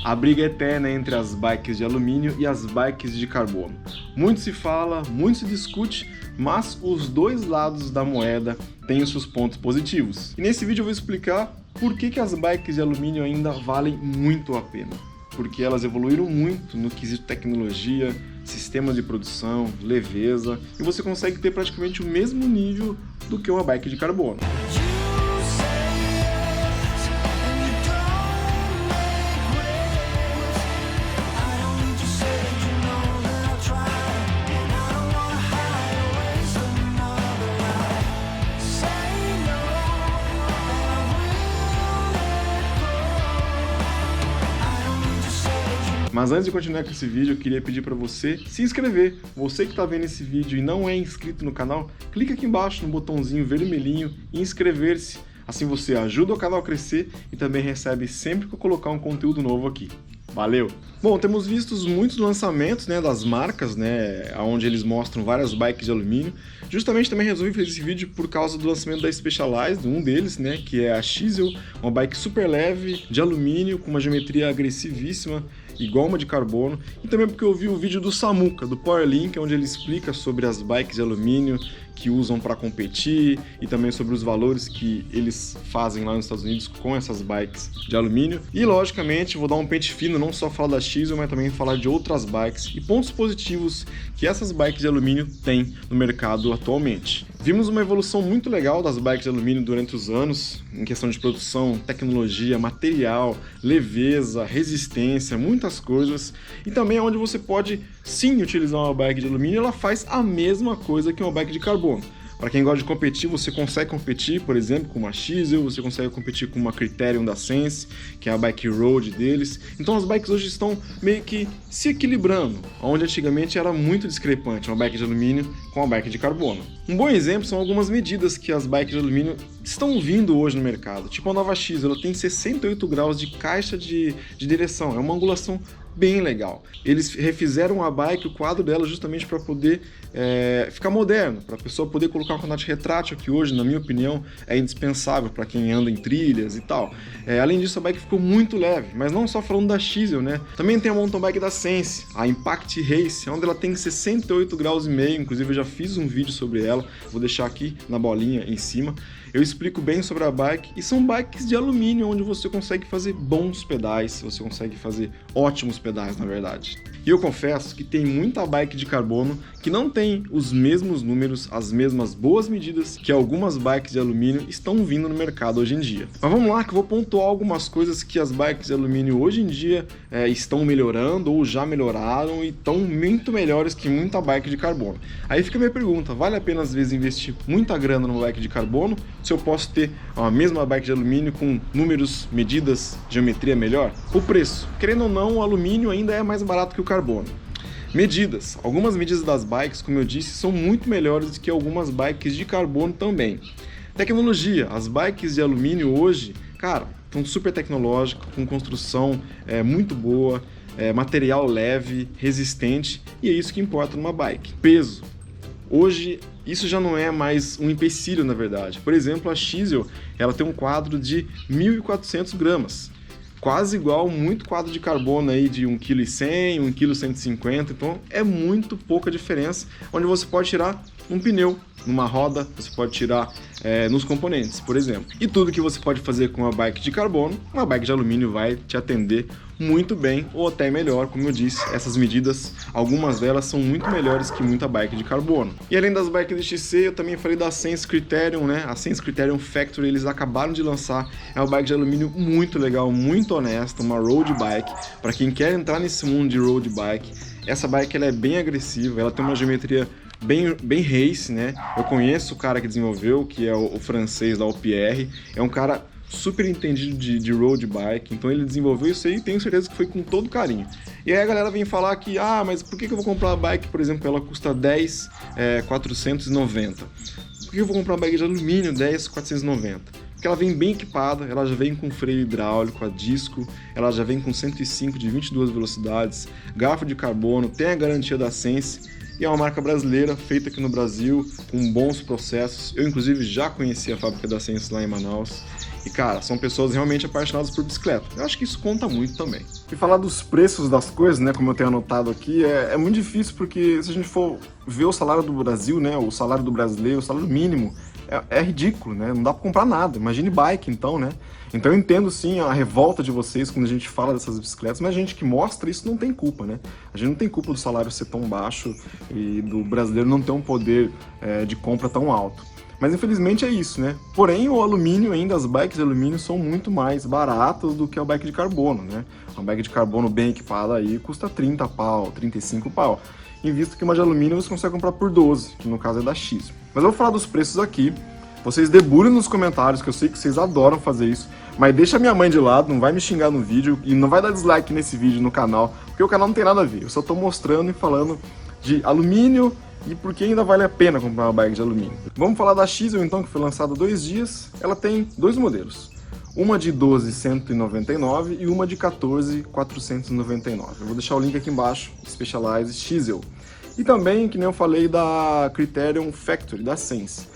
A briga é eterna entre as bikes de alumínio e as bikes de carbono. Muito se fala, muito se discute, mas os dois lados da moeda têm os seus pontos positivos. E nesse vídeo eu vou explicar por que as bikes de alumínio ainda valem muito a pena. Porque elas evoluíram muito no quesito tecnologia, sistemas de produção, leveza, e você consegue ter praticamente o mesmo nível do que uma bike de carbono. Mas antes de continuar com esse vídeo, eu queria pedir para você se inscrever. Você que está vendo esse vídeo e não é inscrito no canal, clica aqui embaixo no botãozinho vermelhinho e inscrever-se. Assim você ajuda o canal a crescer e também recebe sempre que eu colocar um conteúdo novo aqui. Valeu! Bom, temos visto muitos lançamentos, das marcas, onde eles mostram várias bikes de alumínio. Justamente também resolvi fazer esse vídeo por causa do lançamento da Specialized, um deles, que é a Chisel, uma bike super leve, de alumínio, com uma geometria agressivíssima, igual uma de carbono. E também porque eu vi o vídeo do Samuka, do Powerlink, onde ele explica sobre as bikes de alumínio que usam para competir e também sobre os valores que eles fazem lá nos Estados Unidos com essas bikes de alumínio. E logicamente vou dar um pente fino, não só falar da Chisel, mas também falar de outras bikes e pontos positivos que essas bikes de alumínio têm no mercado atualmente. Vimos uma evolução muito legal das bikes de alumínio durante os anos, em questão de produção, tecnologia, material, leveza, resistência, muitas coisas. E também é onde você pode sim utilizar uma bike de alumínio, ela faz a mesma coisa que uma bike de carbono. Para quem gosta de competir, você consegue competir, por exemplo, com uma Chisel, você consegue competir com uma Criterium da Sense, que é a bike road deles. Então as bikes hoje estão meio que se equilibrando, onde antigamente era muito discrepante uma bike de alumínio com a bike de carbono. Um bom exemplo são algumas medidas que as bikes de alumínio estão vindo hoje no mercado. Tipo a nova Chisel, ela tem 68 graus de caixa de direção, é uma angulação bem legal. Eles refizeram a bike, o quadro dela, justamente para poder ficar moderno, para a pessoa poder colocar uma quantidade retrátil, que hoje, na minha opinião, é indispensável para quem anda em trilhas e tal. Além disso, a bike ficou muito leve, mas não só falando da Chisel, Também tem a mountain bike da Sense, a Impact Race, onde ela tem 68 graus e meio, inclusive eu já fiz um vídeo sobre ela, vou deixar aqui na bolinha em cima. Eu explico bem sobre a bike, e são bikes de alumínio, onde você consegue fazer bons pedais, você consegue fazer ótimos pedais, na verdade. E eu confesso que tem muita bike de carbono que não tem os mesmos números, as mesmas boas medidas que algumas bikes de alumínio estão vindo no mercado hoje em dia. Mas vamos lá que eu vou pontuar algumas coisas que as bikes de alumínio hoje em dia estão melhorando ou já melhoraram e estão muito melhores que muita bike de carbono. Aí fica a minha pergunta, vale a pena às vezes investir muita grana numa bike de carbono se eu posso ter a mesma bike de alumínio com números, medidas, geometria melhor? O preço, querendo ou não, o alumínio ainda é mais barato que o carbono. Medidas. Algumas medidas das bikes, como eu disse, são muito melhores do que algumas bikes de carbono também. Tecnologia. As bikes de alumínio hoje, estão super tecnológicas, com construção muito boa, material leve, resistente, e é isso que importa numa bike. Peso. Hoje, isso já não é mais um empecilho, na verdade. Por exemplo, a Chisel, ela tem um quadro de 1.400 gramas. Quase igual muito quadro de carbono aí de 1,1 kg, 1,150 kg, então é muito pouca diferença, onde você pode tirar um pneu, numa roda, você pode tirar nos componentes, por exemplo. E tudo que você pode fazer com uma bike de carbono, uma bike de alumínio vai te atender muito bem, ou até melhor, como eu disse, essas medidas, algumas delas são muito melhores que muita bike de carbono. E além das bikes de XC, eu também falei da Sense Criterium, A Sense Criterium Factory, eles acabaram de lançar, é uma bike de alumínio muito legal, muito honesta, uma road bike. Para quem quer entrar nesse mundo de road bike, essa bike ela é bem agressiva, ela tem uma geometria bem race, Eu conheço o cara que desenvolveu, que é o francês da OPR, é um cara super entendido de road bike, então ele desenvolveu isso aí e tenho certeza que foi com todo carinho. E aí a galera vem falar que, mas por que eu vou comprar uma bike, por exemplo, ela custa 10.490? Por que eu vou comprar uma bike de alumínio 10.490? Porque ela vem bem equipada, ela já vem com freio hidráulico a disco, ela já vem com 105 de 22 velocidades, garfo de carbono, tem a garantia da Sense, e é uma marca brasileira, feita aqui no Brasil, com bons processos. Eu, inclusive, já conheci a fábrica da Sense lá em Manaus. E cara, são pessoas realmente apaixonadas por bicicleta. Eu acho que isso conta muito também. E falar dos preços das coisas, né, como eu tenho anotado aqui, é muito difícil, porque se a gente for ver o salário do Brasil, né, o salário do brasileiro, o salário mínimo, é ridículo, né? Não dá pra comprar nada. Imagine bike, então, né? Então eu entendo, sim, a revolta de vocês quando a gente fala dessas bicicletas, mas a gente que mostra isso não tem culpa, né? A gente não tem culpa do salário ser tão baixo e do brasileiro não ter um poder de compra tão alto. Mas infelizmente é isso, né? Porém, o alumínio ainda, as bikes de alumínio são muito mais baratas do que a bike de carbono, né? Uma bike de carbono bem equipada aí custa 30 pau, 35 pau. Em vista que uma de alumínio você consegue comprar por 12, que no caso é da X. Mas eu vou falar dos preços aqui. Vocês debulhem nos comentários, que eu sei que vocês adoram fazer isso. Mas deixa minha mãe de lado, não vai me xingar no vídeo e não vai dar dislike nesse vídeo no canal, porque o canal não tem nada a ver. Eu só tô mostrando e falando de alumínio e por que ainda vale a pena comprar uma bike de alumínio. Vamos falar da Xzel então, que foi lançada há 2 dias. Ela tem 2 modelos. Uma de 12.199 e uma de 14.499. Eu vou deixar o link aqui embaixo, Specialized Xzel. E também, que nem eu falei, da Criterion Factory, da Sense.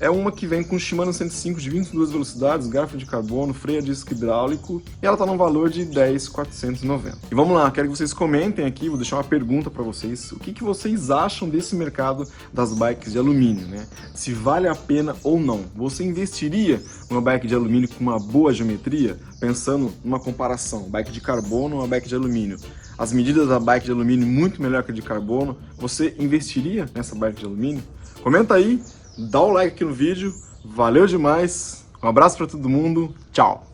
É uma que vem com Shimano 105 de 22 velocidades, garfo de carbono, freio a disco hidráulico, e ela tá num valor de 10.490. E vamos lá, quero que vocês comentem aqui, vou deixar uma pergunta para vocês, o que vocês acham desse mercado das bikes de alumínio, né? Se vale a pena ou não. Você investiria numa bike de alumínio com uma boa geometria, pensando numa comparação, bike de carbono ou uma bike de alumínio? As medidas da bike de alumínio muito melhor que a de carbono, você investiria nessa bike de alumínio? Comenta aí, dá o like aqui no vídeo, valeu demais, um abraço para todo mundo, tchau!